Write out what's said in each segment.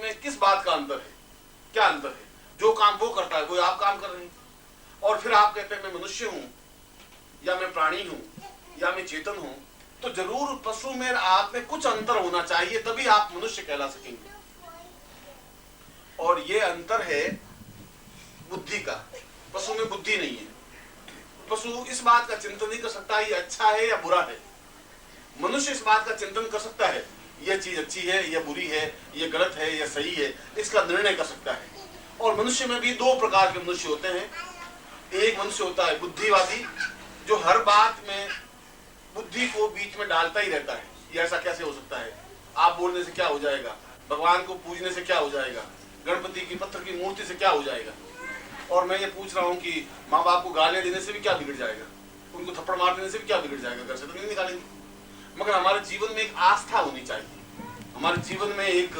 में किस बात का अंतर है? क्या अंतर है? जो काम वो करता है वो आप काम कर रहे हैं। और फिर आप कहते हैं मैं मनुष्य हूं, या मैं प्राणी हूं, या मैं चेतन हूं, तो जरूर पशु में आप में कुछ अंतर होना चाहिए, तभी आप मनुष्य कहला सकेंगे। और ये अंतर है बुद्धि का। पशु में बुद्धि नहीं है। पशु इस बात का चिंतन नहीं कर सकता ये अच्छा है या बुरा है। मनुष्य इस बात का चिंतन कर सकता है यह चीज अच्छी है या बुरी है, यह गलत है या सही है, इसका निर्णय कर सकता है। और मनुष्य में भी दो प्रकार के मनुष्य होते हैं। एक मनुष्य होता है बुद्धिवादी, जो हर बात में बुद्धि को बीच में डालता ही रहता है। ये ऐसा कैसे हो सकता है? आप बोलने से क्या हो जाएगा? भगवान को पूजने से क्या हो जाएगा? गणपति की पत्थर की मूर्ति से क्या हो जाएगा? और मैं ये पूछ रहा हूँ कि माँ बाप को गालियां देने से भी क्या बिगड़ जाएगा? उनको थप्पड़ मार देने से भी क्या बिगड़ जाएगा? घर से तो नहीं निकालेंगे। मगर हमारे जीवन में एक आस्था होनी चाहिए, हमारे जीवन में एक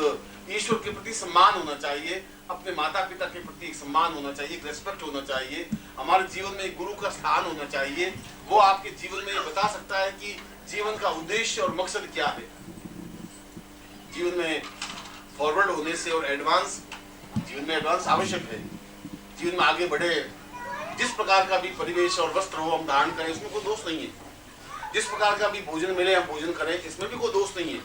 ईश्वर के प्रति सम्मान होना चाहिए, अपने माता पिता के प्रति एक सम्मान होना चाहिए, एक रेस्पेक्ट होना चाहिए। हमारे जीवन में एक गुरु का स्थान होना चाहिए। वो आपके जीवन में ये बता सकता है कि जीवन का उद्देश्य और मकसद क्या है। जीवन में फॉरवर्ड होने से और एडवांस, जीवन में एडवांस आवश्यक है। जीवन में आगे बढ़े, जिस प्रकार का भी परिवेश और वस्त्र हो हम धारण करें, उसमें कोई दोष नहीं है। जिस प्रकार का भी भोजन मिले हम भोजन करें, इसमें भी कोई दोष नहीं है।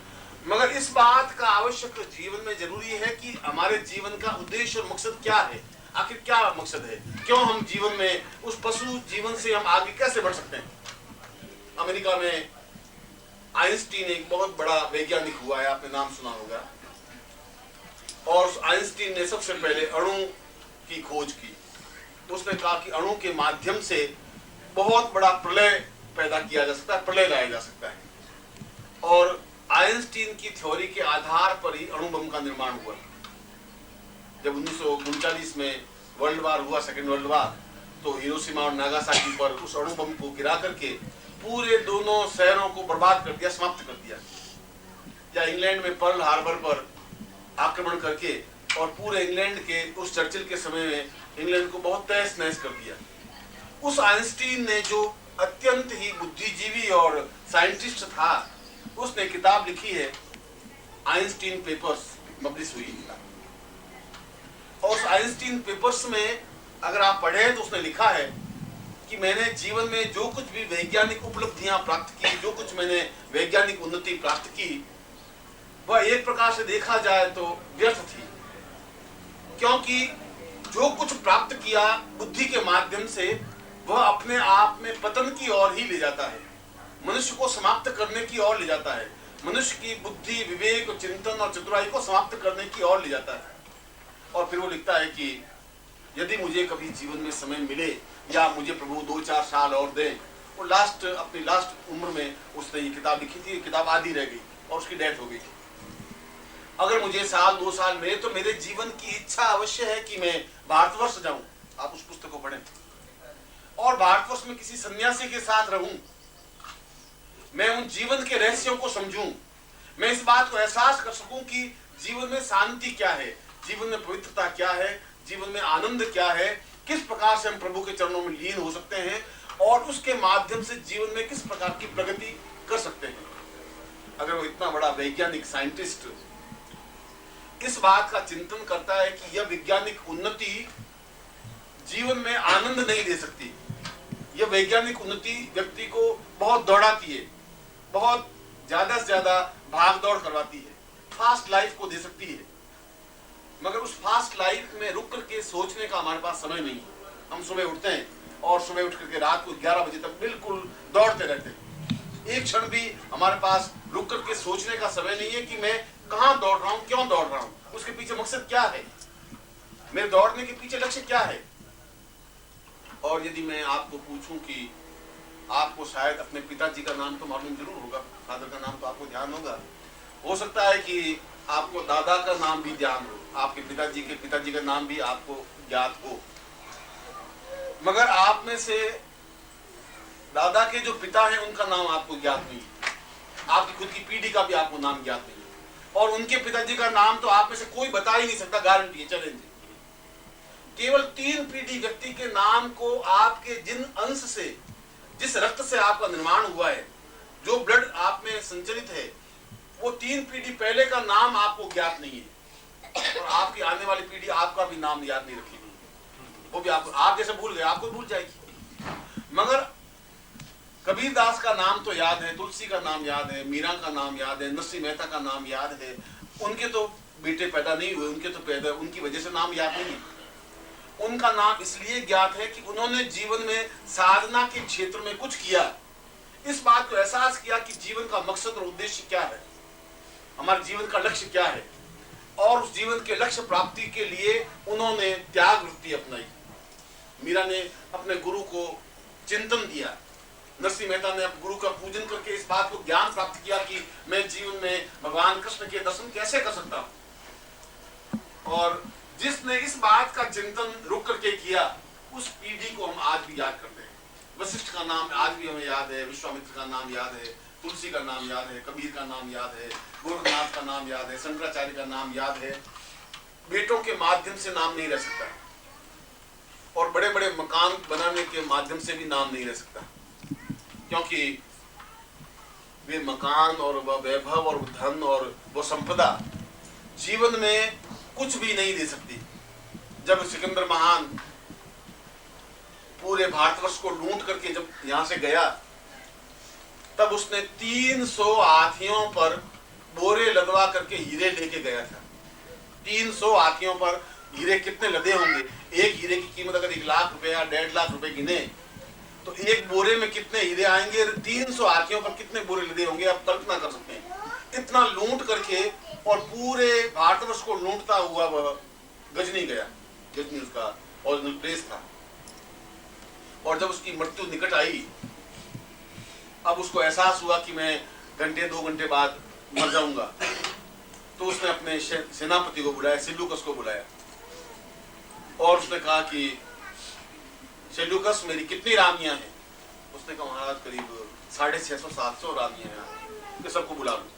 मगर इस बात का आवश्यक जीवन में जरूरी है कि हमारे जीवन का उद्देश्य और मकसद क्या है। आखिर क्या मकसद है? क्यों हम जीवन में उस पशु जीवन से हम आगे कैसे बढ़ सकते हैं? अमेरिका में आइंस्टीन एक बहुत बड़ा वैज्ञानिक हुआ है, आपने नाम सुना होगा। और आइंस्टीन ने सबसे पहले अणु की खोज की। तो उसने कहा कि अणु के माध्यम से बहुत बड़ा प्रलय पैदा किया जा सकता है, प्रलय लाया जा सकता है। और आइंस्टीन की थ्योरी के आधार पर ही अणु बम का निर्माण हुआ। जब 1939 में वर्ल्ड वार हुआ, सेकेंड वर्ल्ड वार, तो हिरोशिमा और नागासाकी पर उस अणु बम को गिरा करके पूरे दोनों शहरों को बर्बाद कर दिया, समाप्त कर दिया। या इंग्लैंड में पर्ल हार्बर पर आक्रमण करके और पूरे इंग्लैंड के, उस चर्चिल के समय में इंग्लैंड को बहुत तहस नहस कर दिया। उस आइंस्टीन ने, जो अत्यंत ही बुद्धिजीवी और साइंटिस्ट था, उसने किताब लिखी है, आइंस्टीन पेपर्स, पब्लिश हुई किताब। और उस आइंस्टीन पेपर्स में अगर आप पढ़ें तो उसने लिखा है कि मैंने जीवन में जो कुछ भी वैज्ञानिक उपलब्धियां प्राप्त की, जो कुछ मैंने वैज्ञानिक उन्नति प्राप्त की, वह एक प्रकार से देखा जाए तो व्यर्थ थी। क्योंकि जो कुछ प्राप्त किया बुद्धि के माध्यम से, वह अपने आप में पतन की ओर ही ले जाता है, मनुष्य को समाप्त करने की ओर ले जाता है, मनुष्य की बुद्धि, विवेक, चिंतन और चतुराई को समाप्त करने की ओर ले जाता है। और फिर वो लिखता है कि यदि मुझे कभी जीवन में समय मिले या मुझे प्रभु 2-4 साल और दें, वो अपनी लास्ट उम्र में उसने ये किताब लिखी थी। किताब आधी रह गई और उसकी डेथ हो गई थी। अगर मुझे 1-2 साल मिले तो मेरे जीवन की इच्छा अवश्य है कि मैं भारतवर्ष जाऊं। आप उस पुस्तक को पढ़ें और भारतवर्ष में किसी सन्यासी के साथ रहूं, मैं उन जीवन के रहस्यों को समझूं, मैं इस बात को एहसास कर सकूं कि जीवन में शांति क्या है, जीवन में पवित्रता क्या है, जीवन में आनंद क्या है, किस प्रकार से हम प्रभु के चरणों में लीन हो सकते हैं और उसके माध्यम से जीवन में किस प्रकार की प्रगति कर सकते हैं। अगर वो इतना बड़ा वैज्ञानिक, साइंटिस्ट इस बात का चिंतन करता है कि यह वैज्ञानिक उन्नति जीवन में आनंद नहीं दे सकती, यह वैज्ञानिक उन्नति व्यक्ति को बहुत दौड़ाती है, बहुत ज्यादा से ज्यादा भाग दौड़ करवाती है, फास्ट लाइफ को दे सकती है, मगर उस फास्ट लाइफ में रुक करके सोचने का हमारे पास समय नहीं है। हम सुबह उठते हैं और सुबह उठ करके रात को 11 बजे तक बिल्कुल दौड़ते रहते हैं। एक क्षण भी हमारे पास रुक करके सोचने का समय नहीं है कि मैं कहाँ दौड़ रहा हूँ, क्यों दौड़ रहा हूँ, उसके पीछे मकसद क्या है, मेरे दौड़ने के पीछे लक्ष्य क्या है। और यदि मैं आपको पूछूं कि आपको शायद अपने पिताजी का नाम तो मालूम जरूर होगा, फादर का नाम तो आपको ध्यान होगा, हो सकता है कि आपको दादा का नाम भी ध्यान हो, आपके पिताजी का नाम भी आपको ज्ञात हो, मगर आप में से दादा के जो पिता हैं उनका नाम आपको ज्ञात नहीं है, आपकी खुद की पीढ़ी का भी आपको नाम ज्ञात नहीं है, और उनके पिताजी का नाम तो आप में से कोई बता ही नहीं सकता, गारंटी है, चैलेंज है। केवल 3 पीढ़ी व्यक्ति के नाम को आपके जिन अंश से, जिस रक्त से आपका निर्माण हुआ है, जो ब्लड आप में संचरित है, वो 3 पीढ़ी पहले का नाम आपको ज्ञात नहीं है। और आपकी आने वाली पीढ़ी आपका भी नाम याद नहीं रखेगी, वो भी आप जैसे भूल गए, आपको भूल जाएगी। मगर कबीर दास का नाम तो याद है, तुलसी का नाम याद है, मीरा का नाम याद है, नरसिंह मेहता का नाम याद है। उनके तो बेटे पैदा नहीं हुए, उनके तो पैदा उनकी वजह से नाम याद नहीं। उनका नाम इसलिए ज्ञात है कि उन्होंने जीवन में साधना के क्षेत्र में कुछ किया, इस बात को एहसास किया कि जीवन का मकसद और उद्देश्य क्या है, हमारे जीवन का लक्ष्य क्या है, और उस जीवन के लक्ष्य प्राप्ति के लिए उन्होंने त्याग वृत्ति अपनाई। मीरा ने अपने गुरु को चिंतन दिया, नरसिंह मेहता ने गुरु का पूजन करके इस बात को ज्ञान प्राप्त किया कि मैं जीवन में भगवान कृष्ण के दर्शन कैसे कर सकता हूं। और जिसने इस बात का चिंतन रुक करके किया, उस पीढ़ी को हम आज भी याद करते हैं। वशिष्ठ का नाम आज भी हमें याद है, विश्वामित्र का नाम याद है, तुलसी का नाम याद है, कबीर का नाम याद है, गोरखनाथ का नाम याद है, शंकराचार्य का नाम याद है। बेटों के माध्यम से नाम नहीं रह सकता, और बड़े बड़े मकान बनाने के माध्यम से भी नाम नहीं रह सकता, क्योंकि वे मकान और वह वैभव और धन और वो संपदा जीवन में कुछ भी नहीं दे सकती। जब सिकंदर महान पूरे भारतवर्ष को लूट करके जब यहां से गया, तब उसने 300 हाथियों पर बोरे लदवा करके हीरे लेके गया था। 300 हाथियों पर हीरे कितने लदे होंगे? एक हीरे की कीमत अगर 1 लाख रुपए या 1.5 लाख रुपए गिने तो एक बोरे में कितने हीरे आएंगे? 300 हाथियों पर कितने बोरे लदे होंगे? आप कल्पना कर सकते हैं। इतना लूट करके और पूरे भारतवर्ष को लूटता हुआ वह गजनी गया। गजनी उसका ओरिजिनल प्लेस था। और जब उसकी मृत्यु निकट आई, अब उसको एहसास हुआ कि मैं घंटे 2 घंटे बाद मर जाऊंगा, तो उसने अपने सेनापति को बुलाया, सेल्यूकस को बुलाया, और उसने कहा कि सेल्यूकस मेरी कितनी रानियां हैं? उसने कहा महाराज करीब 650-700 रानियां हैं, सबको बुला लो।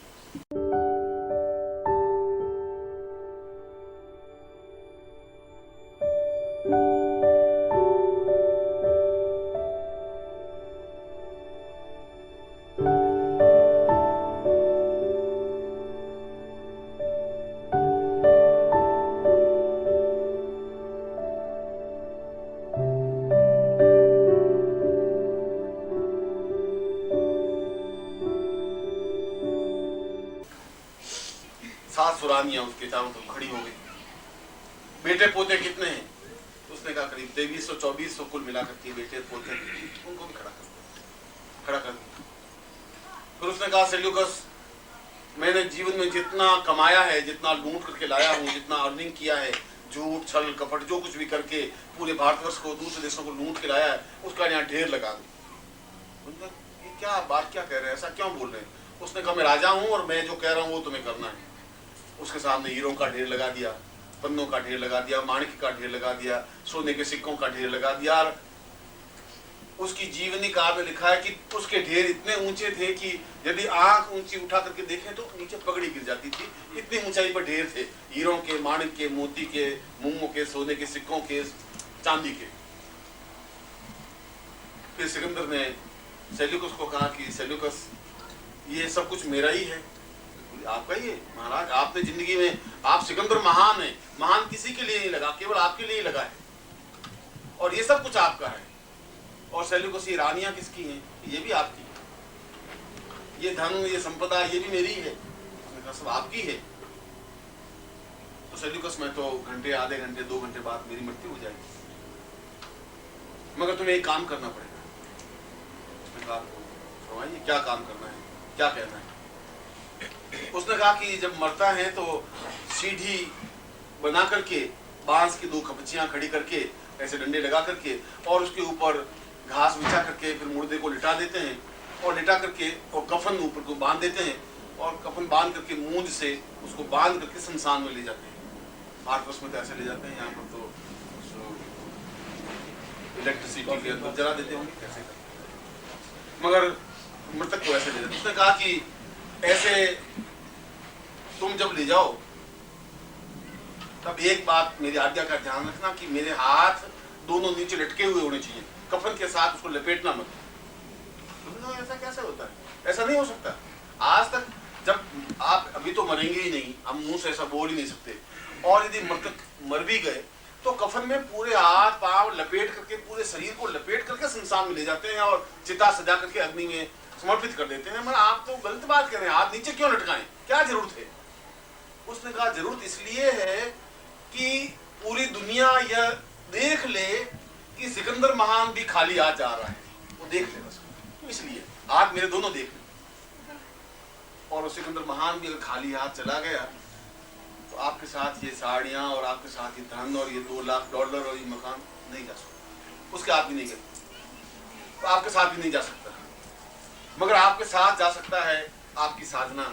रानियां उसके चारों तरफ खड़ी हो गई। बेटे पोते कितने हैं? उसने कहा करीब 2300-2400 कुल मिलाकर के बेटे पोते, उनको भी खड़ा कर दिया। फिर उसने कहा सेल्यूकस, मैंने जीवन में जितना कमाया है, जितना लूट करके लाया हूँ, जितना अर्निंग किया है, झूठ छल कपट जो कुछ भी करके पूरे भारतवर्ष को, दूसरे देशों को लूट के लाया है, उसका यहाँ ढेर लगा दो। क्या बात क्या कह रहे हैं, ऐसा क्यों बोल रहे हैं? उसने कहा मैं राजा हूँ और मैं जो कह रहा हूँ वो तुम्हें करना है। उसके सामने हीरों का ढेर लगा दिया, पन्नों का ढेर लगा दिया, माणिक का ढेर लगा दिया, सोने के सिक्कों का ढेर लगा दिया। उसकी जीवनी काल में लिखा है कि उसके ढेर इतने ऊंचे थे कि यदि आंख ऊंची उठा करके देखें तो नीचे पगड़ी गिर जाती थी, इतनी ऊंचाई पर ढेर थे, हीरों के, माणिक के, मोती के, मूंगों के, सोने के सिक्कों के, चांदी के। फिर सिकंदर ने सेल्यूकस को कहा कि सेल्यूकस, ये सब कुछ मेरा ही है। आपका ही है महाराज, आपने जिंदगी में, आप सिकंदर महान है, महान किसी के लिए नहीं लगा, केवल आपके लिए ही लगा है, और ये सब कुछ आपका है। और सेल्यूकस, ये रानियां किसकी हैं? ये भी आपकी है। ये धन, ये संपदा, ये भी मेरी है। उसने कहा सब आपकी है। तो सेल्यूकस, मैं तो घंटे, आधे घंटे, 2 घंटे बाद मेरी मृत्यु हो जाएगी, मगर तुम्हें एक काम करना पड़ेगा। उसने कहा फरमाइए क्या काम करना है, क्या कहना है? उसने कहा कि जब मरता है तो सीढ़ी बना करके, बांस की 2 खपचियां खड़ी करके, ऐसे डंडे लगा करके, और उसके ऊपर घास बिछा करके फिर मुर्दे को लिटा देते हैं, और लिटा करके और कफन ऊपर को बांध देते हैं, और कफन बांध करके मूंज से उसको बांध करके शमशान में ले जाते हैं। भारतवर्ष में तो ऐसे ले जाते हैं, यहाँ पर तो इलेक्ट्रिसिटी के अंदर जला देते होंगे, कैसे करते हैं, मगर मृतक को ऐसे ले जाते। उसने कहा कि ऐसे तुम जब ले जाओ तब एक बात मेरी आज्ञा का ध्यान रखना कि मेरे हाथ दोनों नीचे लटके हुए होने चाहिए, कफन के साथ उसको लपेटना मत। ऐसा कैसे होता है? ऐसा नहीं हो सकता। आज तक जब आप, अभी तो मरेंगे ही नहीं, हम मुंह से ऐसा बोल ही नहीं सकते, और यदि मृतक मर भी गए तो कफन में पूरे हाथ पांव लपेट करके, पूरे शरीर को लपेट करके शमशान में ले जाते हैं और चिता सजा करके अग्नि में समर्पित कर देते हैं। मगर आप तो गलत बात कर रहे हैं, हाथ नीचे क्यों लटकाएं, क्या जरूरत है? उसने कहा जरूरत इसलिए है कि पूरी दुनिया यह देख ले कि सिकंदर महान भी खाली हाथ जा रहा है, वो देख ले बस, तो इसलिए हाथ मेरे दोनों देख ले। और सिकंदर महान भी अगर खाली हाथ चला गया तो आपके साथ ये साड़ियां और आपके साथ ये धन और ये $2 लाख और ये मकान नहीं जा सकता, उसके हाथ भी नहीं गए, तो आपके साथ भी नहीं जा सकता। मगर आपके साथ जा सकता है आपकी साधना,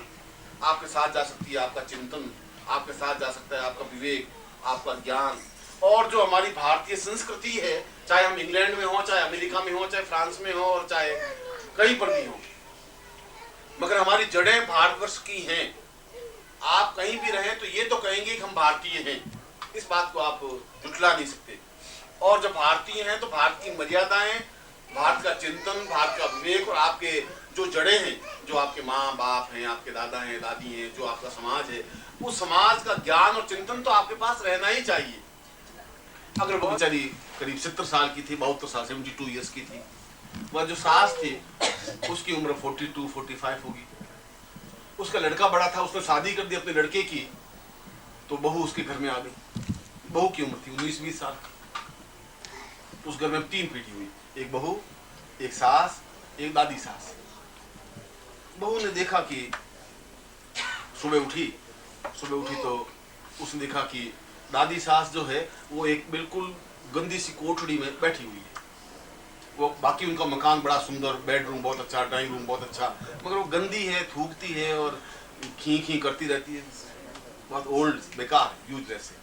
आपके साथ जा सकती है आपका चिंतन, आपके साथ जा सकता है आपका विवेक, आपका ज्ञान। और जो हमारी भारतीय संस्कृति है, चाहे हम इंग्लैंड में हो, चाहे अमेरिका में हो, चाहे फ्रांस में हो, और चाहे कहीं पर भी हो, मगर हमारी जड़ें भारतवर्ष की हैं। आप कहीं भी रहें तो ये तो कहेंगे कि हम भारतीय हैं, इस बात को आप झुठला नहीं सकते। और जब भारतीय हैं तो भारत की मर्यादाएं, भारत का चिंतन, भारत का विवेक और आपके जो जड़ें हैं, जो आपके माँ बाप हैं, आपके दादा हैं, दादी हैं, जो आपका समाज है, उस समाज का ज्ञान और चिंतन तो आपके पास रहना ही चाहिए। अगर वो बेचारी करीब 70 साल की थी, 72 साल 72 ईयर्स की थी, वह जो सास थी उसकी उम्र 42-45 होगी। उसका लड़का बड़ा था, उसने शादी कर दी अपने लड़के की, तो बहू उसके घर में आ गई। बहू की उम्र थी 19-20 साल। उस घर में 3 पीढ़ी हुई, एक बहू, एक सास, एक दादी सास। बहू ने देखा कि सुबह उठी तो उसने देखा कि दादी सास जो है वो एक बिल्कुल गंदी सी कोठड़ी में बैठी हुई है। वो बाकी उनका मकान बड़ा सुंदर, बेडरूम बहुत अच्छा, ड्राइंग रूम बहुत अच्छा, मगर वो गंदी है, थूकती है और खी खी करती रहती है, बहुत ओल्ड बेकार यूज जैसे।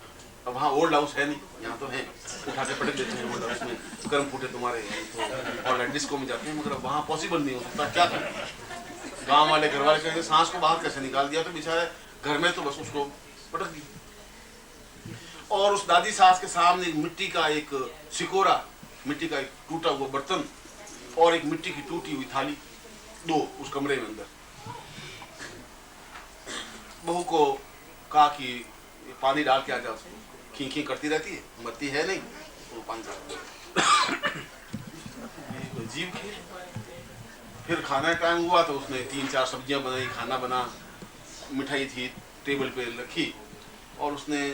अब वहाँ ओल्ड हाउस है नहीं, यहाँ तो है, उठा के पटक देते हैं ओल्ड हाउस में, कर्म फूटे तुम्हारे, तो ऑनलाइन डिस्को में जाते हैं, मगर अब वहाँ पॉसिबल नहीं हो सकता। क्या करें, गाँव वाले घर वाले कहेंगे सांस को बाहर कैसे निकाल दिया, तो बेचारे घर में तो बस उसको पटक दिया। और उस दादी सास के सामने मिट्टी का एक सिकोरा, मिट्टी का एक टूटा हुआ बर्तन और एक मिट्टी की टूटी हुई थाली, 2 उस कमरे में अंदर। बहू को कहा कि पानी डाल के आ जाओ, खी खी करती रहती है, मरती है नहीं, वो पानी डाल। अजीब खेल। फिर खाना टाइम हुआ तो उसने 3-4 सब्जियां बनाई, खाना बना, मिठाई थी टेबल पे रखी, और उसने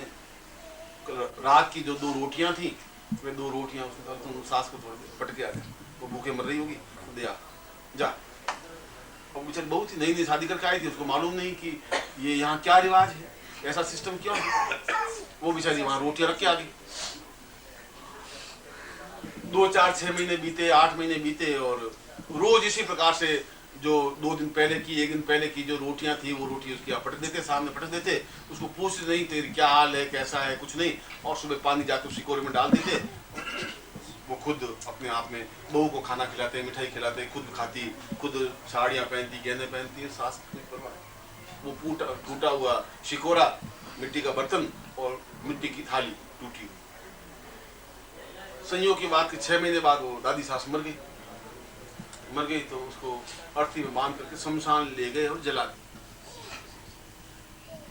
रात की जो 2 रोटियां थी, वे 2 रोटियां उसने कहा तुम सास को थोड़ा पटके आ जा, वो भूखे मर रही होगी, दे आ जा। और बेचारी बहुत ही नई शादी करके आई थी, उसको मालूम नहीं कि ये यहाँ क्या रिवाज है, ऐसा सिस्टम क्यों है। वो बेचारी वहाँ रोटियां रख के आ गई। 2, 4, 6 महीने बीते, 8 महीने बीते, और रोज इसी प्रकार से जो 2 दिन पहले की, 1 दिन पहले की जो रोटियां थी, वो रोटी उसकी पटक देते, सामने पटक देते, उसको पूछते नहीं तेरी क्या हाल है, कैसा है, कुछ नहीं, और सुबह पानी जाके उसी कोरे में डाल देते। वो खुद अपने आप में बहू को खाना खिलाते, मिठाई खिलाते, खुद खाती, खुद साड़ियाँ पहनती, गहने पहनती, सास नहीं परवाह। वो टूटा हुआ शिकोरा, मिट्टी का बर्तन और मिट्टी की थाली टूटी हुई। संयोग की बात कि 6 महीने बाद वो दादी सास मर गई। तो उसको अर्थी में बांध करके शमशान ले गए और जला दी।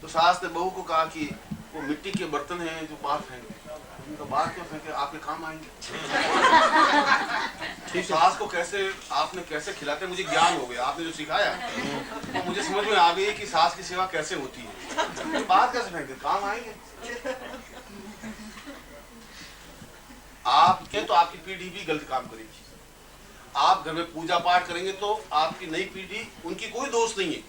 तो सास ने बहू को कहा कि वो मिट्टी के बर्तन हैं जो बाहर फेंके, उनका बाहर क्यों फेंके, आपके काम आएंगे। तो सास को आपने कैसे खिलाते, मुझे ज्ञान हो गया, आपने जो सिखाया तो मुझे समझ में आ गई कि सास की सेवा कैसे होती है, तो बाहर कैसे फेंकते, काम आएंगे। आप तो आपकी पीढ़ी भी गलत काम करेगी। आप घर में पूजा पाठ करेंगे तो आपकी नई पीढ़ी, उनकी कोई दोष नहीं है।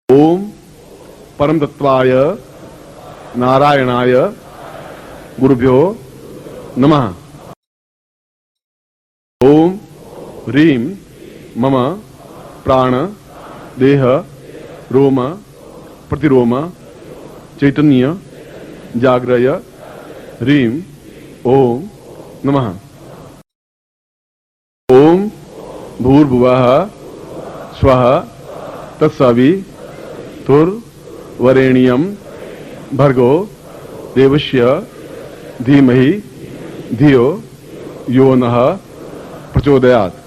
ओम परम तत्वाय नारायणाय गुरुभ्यो नमः। ओम ह्रीं मम प्राण देह रोम प्रतिरोम चैतन्य जागृय ह्रीं ओम नमः। ओम भूर्भुवः स्वः तत्सवितुर्वरेण्यं भर्गो देवस्य धीमहि धियो यो नः प्रचोदयात्।